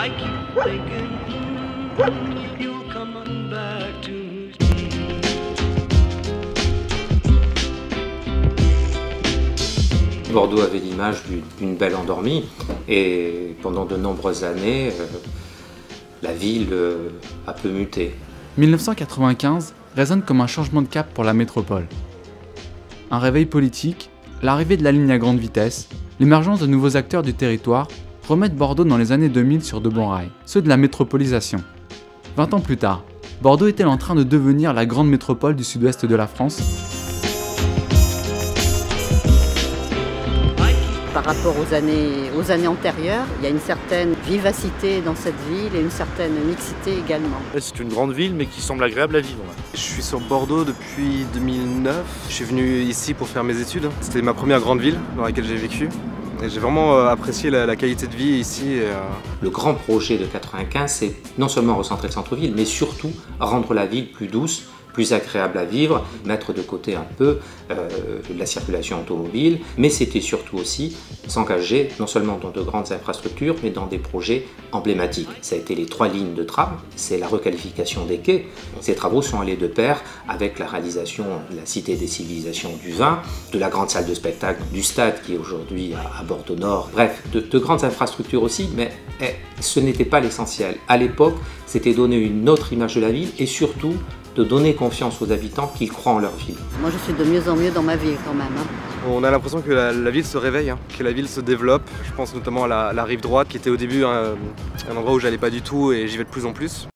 I keep thinking you're coming back to me. Bordeaux avait l'image d'une belle endormie et pendant de nombreuses années, la ville a peu muté. 1995 résonne comme un changement de cap pour la métropole. Un réveil politique, l'arrivée de la ligne à grande vitesse, l'émergence de nouveaux acteurs du territoire remettent Bordeaux dans les années 2000 sur de bons rails, ceux de la métropolisation. 20 ans plus tard, Bordeaux est-elle en train de devenir la grande métropole du sud-ouest de la France ? Par rapport aux années antérieures, il y a une certaine vivacité dans cette ville et une certaine mixité également. C'est une grande ville mais qui semble agréable à vivre. Je suis sur Bordeaux depuis 2009. Je suis venu ici pour faire mes études. C'était ma première grande ville dans laquelle j'ai vécu. Et j'ai vraiment apprécié la qualité de vie ici. Le grand projet de 95, c'est non seulement recentrer le centre-ville, mais surtout rendre la ville plus douce, plus agréable à vivre, mettre de côté un peu la circulation automobile, mais c'était surtout aussi s'engager non seulement dans de grandes infrastructures, mais dans des projets emblématiques. Ça a été les 3 lignes de tram, c'est la requalification des quais. Ces travaux sont allés de pair avec la réalisation de la Cité des civilisations du vin, de la grande salle de spectacle du stade qui est aujourd'hui à Bordeaux-Nord. Bref, de grandes infrastructures aussi, mais ce n'était pas l'essentiel. À l'époque, c'était donner une autre image de la ville et surtout de donner confiance aux habitants qu'ils croient en leur ville. Moi je suis de mieux en mieux dans ma ville quand même. On a l'impression que la ville se réveille, que la ville se développe. Je pense notamment à la rive droite qui était au début un endroit où j'allais pas du tout et j'y vais de plus en plus.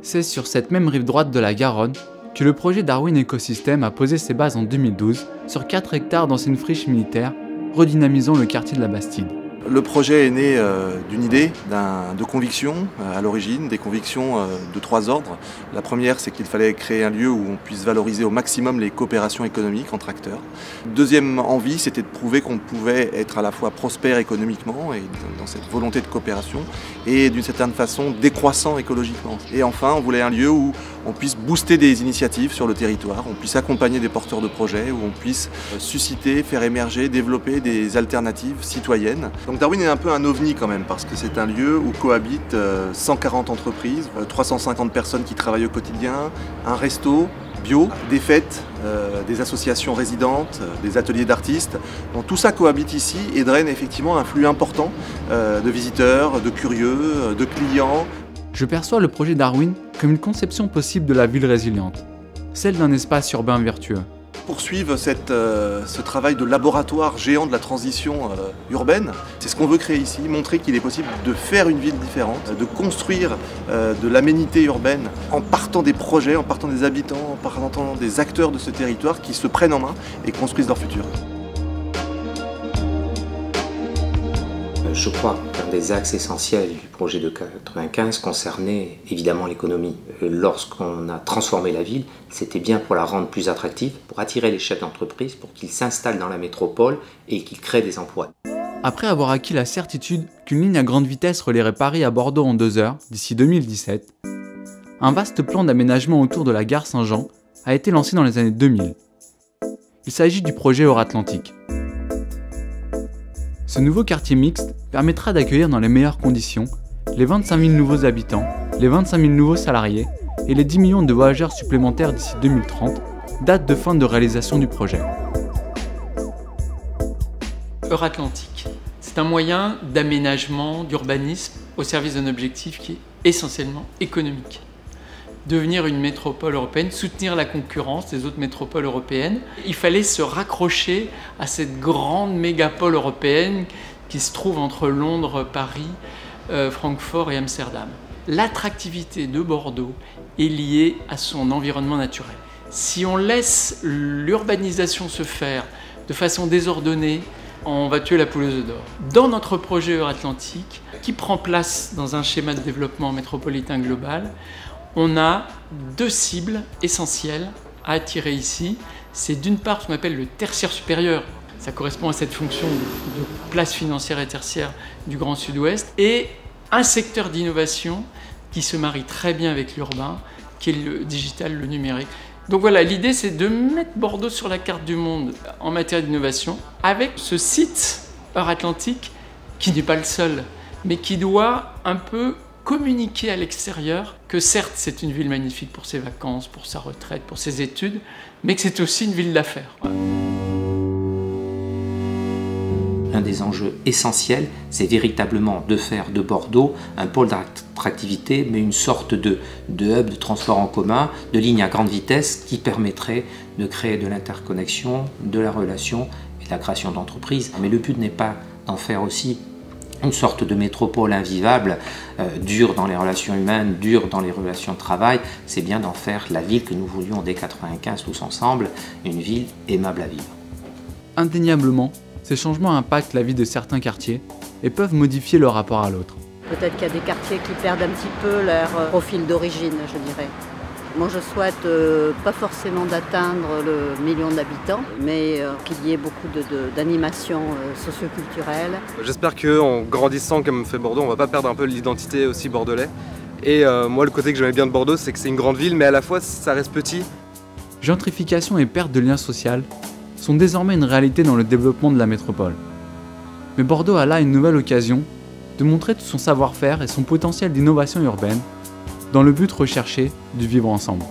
C'est sur cette même rive droite de la Garonne que le projet Darwin Ecosystem a posé ses bases en 2012 sur 4 hectares d'anciennes friches militaires, redynamisant le quartier de la Bastide. Le projet est né d'une idée, de convictions à l'origine, des convictions de 3 ordres. La première, c'est qu'il fallait créer un lieu où on puisse valoriser au maximum les coopérations économiques entre acteurs. Deuxième envie, c'était de prouver qu'on pouvait être à la fois prospère économiquement et dans cette volonté de coopération et d'une certaine façon décroissant écologiquement. Et enfin, on voulait un lieu où on puisse booster des initiatives sur le territoire, on puisse accompagner des porteurs de projets, où on puisse susciter, faire émerger, développer des alternatives citoyennes. Donc Darwin est un peu un ovni quand même, parce que c'est un lieu où cohabitent 140 entreprises, 350 personnes qui travaillent au quotidien, un resto bio, des fêtes, des associations résidentes, des ateliers d'artistes. Donc tout ça cohabite ici et draine effectivement un flux important de visiteurs, de curieux, de clients. Je perçois le projet Darwin comme une conception possible de la ville résiliente, celle d'un espace urbain vertueux. Poursuivre ce travail de laboratoire géant de la transition urbaine, c'est ce qu'on veut créer ici, montrer qu'il est possible de faire une ville différente, de construire de l'aménité urbaine en partant des projets, en partant des habitants, en partant des acteurs de ce territoire qui se prennent en main et construisent leur futur. Je crois qu'un des axes essentiels du projet de 95 concernait évidemment l'économie. Lorsqu'on a transformé la ville, c'était bien pour la rendre plus attractive, pour attirer les chefs d'entreprise, pour qu'ils s'installent dans la métropole et qu'ils créent des emplois. Après avoir acquis la certitude qu'une ligne à grande vitesse relierait Paris à Bordeaux en 2 heures d'ici 2017, un vaste plan d'aménagement autour de la gare Saint-Jean a été lancé dans les années 2000. Il s'agit du projet Euratlantique. Ce nouveau quartier mixte permettra d'accueillir dans les meilleures conditions les 25 000 nouveaux habitants, les 25 000 nouveaux salariés et les 10 millions de voyageurs supplémentaires d'ici 2030, date de fin de réalisation du projet. Euratlantique, c'est un moyen d'aménagement, d'urbanisme au service d'un objectif qui est essentiellement économique. Devenir une métropole européenne, soutenir la concurrence des autres métropoles européennes. Il fallait se raccrocher à cette grande mégapole européenne qui se trouve entre Londres, Paris, Francfort et Amsterdam. L'attractivité de Bordeaux est liée à son environnement naturel. Si on laisse l'urbanisation se faire de façon désordonnée, on va tuer la poule aux œufs d'or. Dans notre projet Euratlantique, qui prend place dans un schéma de développement métropolitain global, on a 2 cibles essentielles à attirer ici. C'est d'une part ce qu'on appelle le tertiaire supérieur. Ça correspond à cette fonction de place financière et tertiaire du Grand Sud-Ouest. Et un secteur d'innovation qui se marie très bien avec l'urbain, qui est le digital, le numérique. Donc voilà, l'idée c'est de mettre Bordeaux sur la carte du monde en matière d'innovation avec ce site Euratlantique qui n'est pas le seul, mais qui doit un peu communiquer à l'extérieur que certes c'est une ville magnifique pour ses vacances, pour sa retraite, pour ses études, mais que c'est aussi une ville d'affaires. L'un des enjeux essentiels, c'est véritablement de faire de Bordeaux un pôle d'attractivité, mais une sorte de hub de transport en commun, de ligne à grande vitesse qui permettrait de créer de l'interconnexion, de la relation et de la création d'entreprises. Mais le but n'est pas d'en faire aussi une sorte de métropole invivable, dure dans les relations humaines, dure dans les relations de travail. C'est bien d'en faire la ville que nous voulions dès 1995 tous ensemble, une ville aimable à vivre. Indéniablement, ces changements impactent la vie de certains quartiers et peuvent modifier leur rapport à l'autre. Peut-être qu'il y a des quartiers qui perdent un petit peu leur profil d'origine, je dirais. Moi, je souhaite pas forcément d'atteindre le million d'habitants, mais qu'il y ait beaucoup d'animations socioculturelles. J'espère qu'en grandissant comme fait Bordeaux, on va pas perdre un peu l'identité aussi bordelais. Et moi, le côté que j'aimais bien de Bordeaux, c'est que c'est une grande ville, mais à la fois, ça reste petit. Gentrification et perte de liens sociaux sont désormais une réalité dans le développement de la métropole. Mais Bordeaux a là une nouvelle occasion de montrer tout son savoir-faire et son potentiel d'innovation urbaine dans le but recherché du vivre ensemble.